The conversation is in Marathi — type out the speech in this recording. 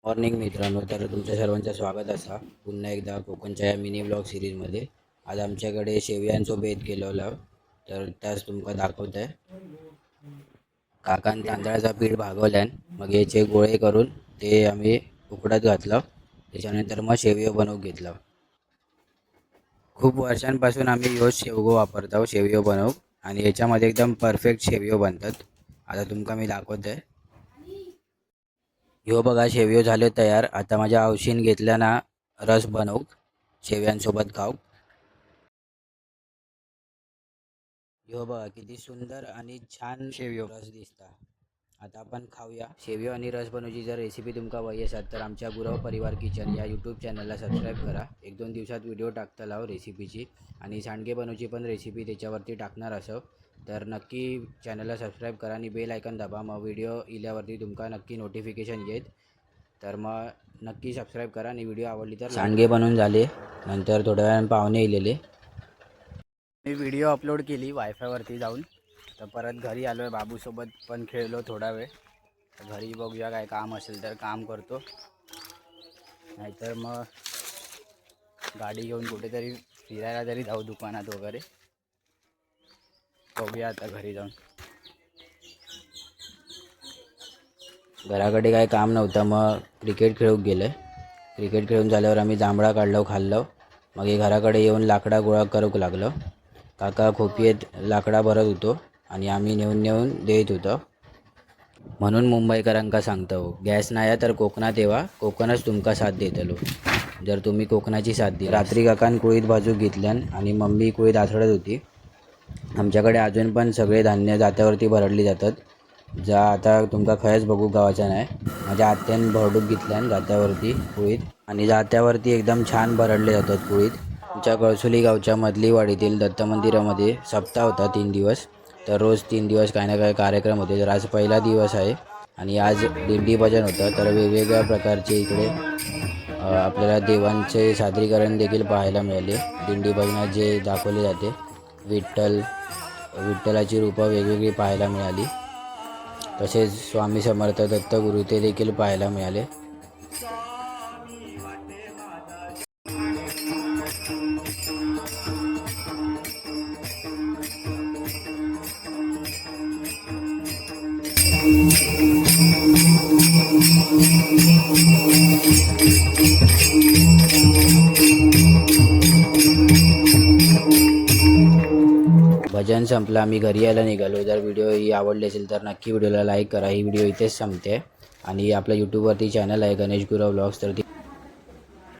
मॉर्निंग मित्रांनो, तर तुमच्या सर्वांचं स्वागत असा पुन्हा एकदा कोकणच्या या मिनी ब्लॉग सिरीजमध्ये. आज आमच्याकडे शेवयांचो बेत केलेला, तर त्याच तुमका दाखवत आहे. काकान तांदळाचा पीठ भागवल्यान मग याचे गोळे करून ते आम्ही उकडत घातलं. त्याच्यानंतर मग शेवयो बनवून घेतला. खूप वर्षांपासून आम्ही ह्योच शेवगो वापरतो शेवयो बनवूक, आणि याच्यामध्ये एकदम परफेक्ट शेवयो बनतात. आता तुमका मी दाखवत आहे. ह्यो बघा शेवयो झाले तयार. आता माझ्या आवशीन घेतल्या ना रस बनवूक शेव्यांसोबत खाऊक. ह्यो बघा किती सुंदर आणि छान शेवयो रस दिसता. आता आपण खाऊया. शेवयो आणि रस बनवूची जर रेसिपी तुमका हवी असेल तर आमच्या गुरव परिवार किचन या यूट्यूब चॅनलला सबस्क्राईब करा. 1-2 दिवसात व्हिडिओ टाकता लाव रेसिपीची, आणि सांडगे बनवूची पण रेसिपी त्याच्यावरती टाकणार असो. तर नक्की चॅनलला सबस्क्राईब करा आणि बेल आयकॉन दाबा. मग व्हिडिओ इल्यावरती तुमका नक्की नोटिफिकेशन येईल. तर मग नक्की सबस्क्राईब करा आणि व्हिडिओ आवडली तर सांडगे बनवून झाले. नंतर थोड्या वेळानं पाहुणे येलेले. मी व्हिडिओ अपलोड केली वायफायवरती जाऊन. तर परत घरी आलो आहे. बाबूसोबत पण खेळलो थोडा वेळ. तर घरी बघूया काय काम असेल तर काम करतो, नाहीतर मग गाडी घेऊन कुठेतरी फिरायला तरी जाऊ दुकानात वगैरे. बघूया आता घरी जाऊन. घराकडे काय काम नव्हतं मग क्रिकेट खेळूक गेलं. क्रिकेट खेळून झाल्यावर आम्ही जांभळा काढलो खाल्लो. मग हे घराकडे येऊन लाकडा गोळा करूक लागलो. काका खोपीत लाकडा भरत होतो आणि आम्ही नेऊन नेऊन देत होतो. म्हणून मुंबईकरांका सांगतो, गॅस नाही तर कोकणात येवा, कोकणच तुमका साथ देतलो. जर तुम्ही कोकणाची साथ दिली. रात्री काकान कुळीत बाजूक घेतल्यान आणि मम्मी कुळीत आथडत होती. आमच्याकडे अजून पण सगळे धान्य जात्यावरती भरडली जातात. जा आता तुमका खयच बघू गावाचा नाही. माझ्या आत्यान भरडूक घेतल्यान जात्यावरती कुळीत, आणि जात्यावरती एकदम छान भरडले जातात कुळीत. आमच्या कळसुली गावच्या मधली वाडीतील दत्त मंदिरामध्ये सप्ताह होता 3 दिवस. तर रोज 3 दिवस काही ना काही कार्यक्रम होते. तर आज पहिला दिवस आहे आणि आज दिंडी भजन होतं. तर वेगवेगळ्या प्रकारचे इकडे आपल्याला देवांचे सादरीकरण देखील पाहायला मिळाले. दिंडी भजनात जे दाखवले जाते विठ्ठलाची रूपं वेगवेगळी पाहायला मिळाली. तसेच स्वामी समर्थ दत्तगुरू ते देखील पाहायला मिळाले. भजन संपलं, आम्ही घरी यायला निघालो. जर व्हिडिओ ही आवडली असेल तर नक्की व्हिडिओला लाईक करा. ही व्हिडिओ इथेच संपते आणि आपल्या यूट्यूबवरती चॅनल आहे गणेश गुरव व्लॉग्स, तर